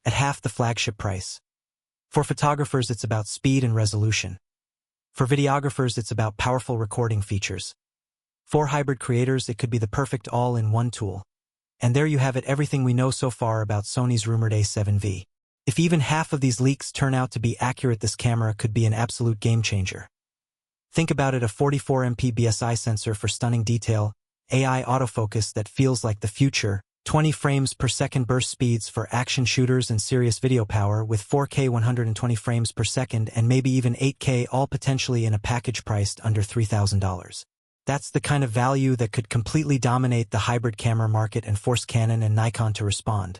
at half the flagship price. For photographers, it's about speed and resolution. For videographers, it's about powerful recording features. For hybrid creators, it could be the perfect all-in-one tool. And there you have it, everything we know so far about Sony's rumored A7V. If even half of these leaks turn out to be accurate, this camera could be an absolute game-changer. Think about it, a 44MP BSI sensor for stunning detail, AI autofocus that feels like the future, 20 frames per second burst speeds for action shooters and serious video power with 4K 120 frames per second and maybe even 8K, all potentially in a package priced under $3,000. That's the kind of value that could completely dominate the hybrid camera market and force Canon and Nikon to respond.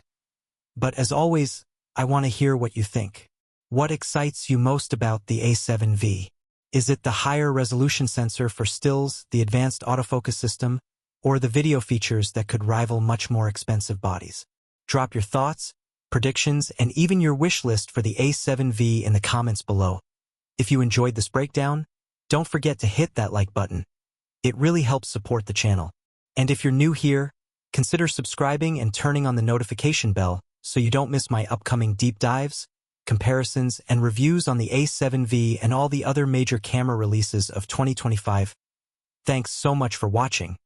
But as always, I want to hear what you think. What excites you most about the A7V? Is it the higher resolution sensor for stills, the advanced autofocus system, or the video features that could rival much more expensive bodies? Drop your thoughts, predictions, and even your wish list for the A7V in the comments below. If you enjoyed this breakdown, don't forget to hit that like button. It really helps support the channel. And if you're new here, consider subscribing and turning on the notification bell so you don't miss my upcoming deep dives, comparisons, and reviews on the A7V and all the other major camera releases of 2025. Thanks so much for watching.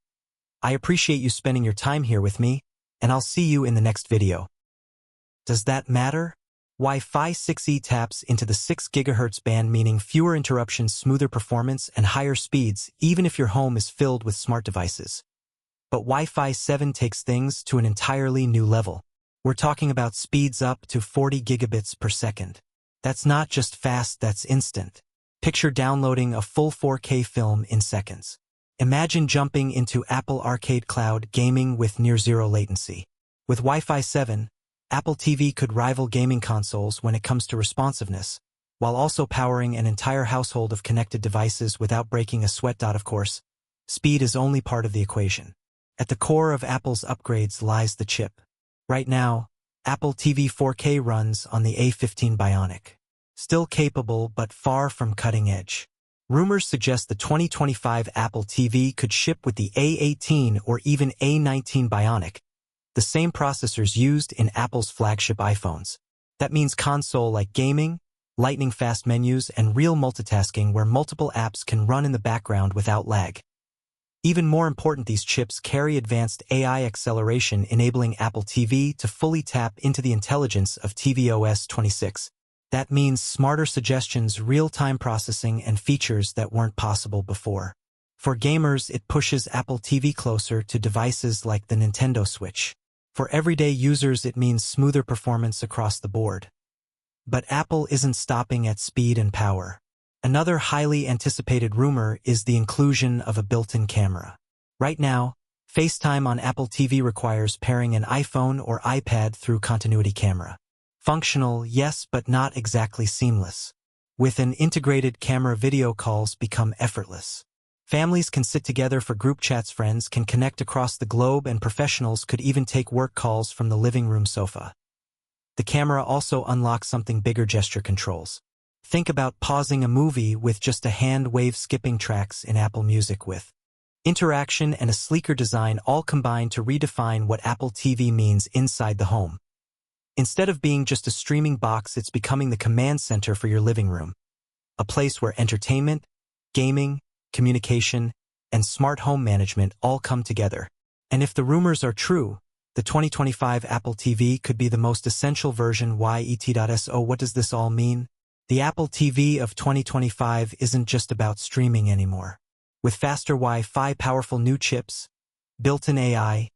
I appreciate you spending your time here with me, and I'll see you in the next video. Does that matter? Wi-Fi 6E taps into the 6 GHz band, meaning fewer interruptions, smoother performance, and higher speeds, even if your home is filled with smart devices. But Wi-Fi 7 takes things to an entirely new level. We're talking about speeds up to 40 gigabits per second. That's not just fast, that's instant. Picture downloading a full 4K film in seconds. Imagine jumping into Apple Arcade Cloud gaming with near-zero latency. With Wi-Fi 7, Apple TV could rival gaming consoles when it comes to responsiveness, while also powering an entire household of connected devices without breaking a sweat. Of course, speed is only part of the equation. At the core of Apple's upgrades lies the chip. Right now, Apple TV 4K runs on the A15 Bionic. Still capable but far from cutting edge. Rumors suggest the 2025 Apple TV could ship with the A18 or even A19 Bionic, the same processors used in Apple's flagship iPhones. That means console-like gaming, lightning-fast menus, and real multitasking where multiple apps can run in the background without lag. Even more important, these chips carry advanced AI acceleration, enabling Apple TV to fully tap into the intelligence of tvOS 26. That means smarter suggestions, real-time processing, and features that weren't possible before. For gamers, it pushes Apple TV closer to devices like the Nintendo Switch. For everyday users, it means smoother performance across the board. But Apple isn't stopping at speed and power. Another highly anticipated rumor is the inclusion of a built-in camera. Right now, FaceTime on Apple TV requires pairing an iPhone or iPad through continuity camera. Functional, yes, but not exactly seamless. With an integrated camera, video calls become effortless. Families can sit together for group chats, friends can connect across the globe, and professionals could even take work calls from the living room sofa. The camera also unlocks something bigger: gesture controls. Think about pausing a movie with just a hand wave, skipping tracks in Apple Music with interaction and a sleeker design, all combined to redefine what Apple TV means inside the home. Instead of being just a streaming box, it's becoming the command center for your living room. A place where entertainment, gaming, communication, and smart home management all come together. And if the rumors are true, the 2025 Apple TV could be the most essential version. So what does this all mean? The Apple TV of 2025 isn't just about streaming anymore. With faster Wi-Fi, powerful new chips, built-in AI,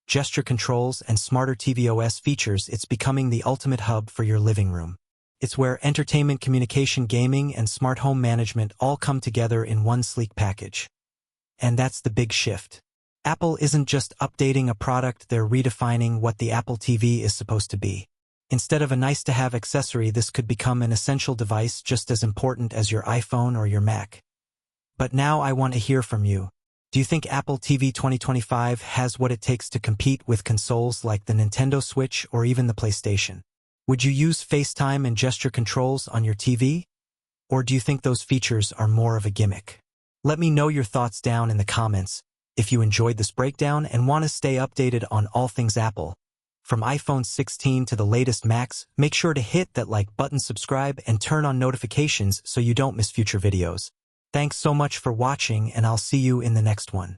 gesture controls, and smarter tvOS features, it's becoming the ultimate hub for your living room. It's where entertainment, communication, gaming, and smart home management all come together in one sleek package. And that's the big shift. Apple isn't just updating a product, they're redefining what the Apple TV is supposed to be. Instead of a nice-to-have accessory, this could become an essential device just as important as your iPhone or your Mac. But now I want to hear from you. Do you think Apple TV 2025 has what it takes to compete with consoles like the Nintendo Switch or even the PlayStation? Would you use FaceTime and gesture controls on your TV? Or do you think those features are more of a gimmick? Let me know your thoughts down in the comments. If you enjoyed this breakdown and want to stay updated on all things Apple, From iPhone 16 to the latest Macs, make sure to hit that like button, subscribe, and turn on notifications so you don't miss future videos. Thanks so much for watching, and I'll see you in the next one.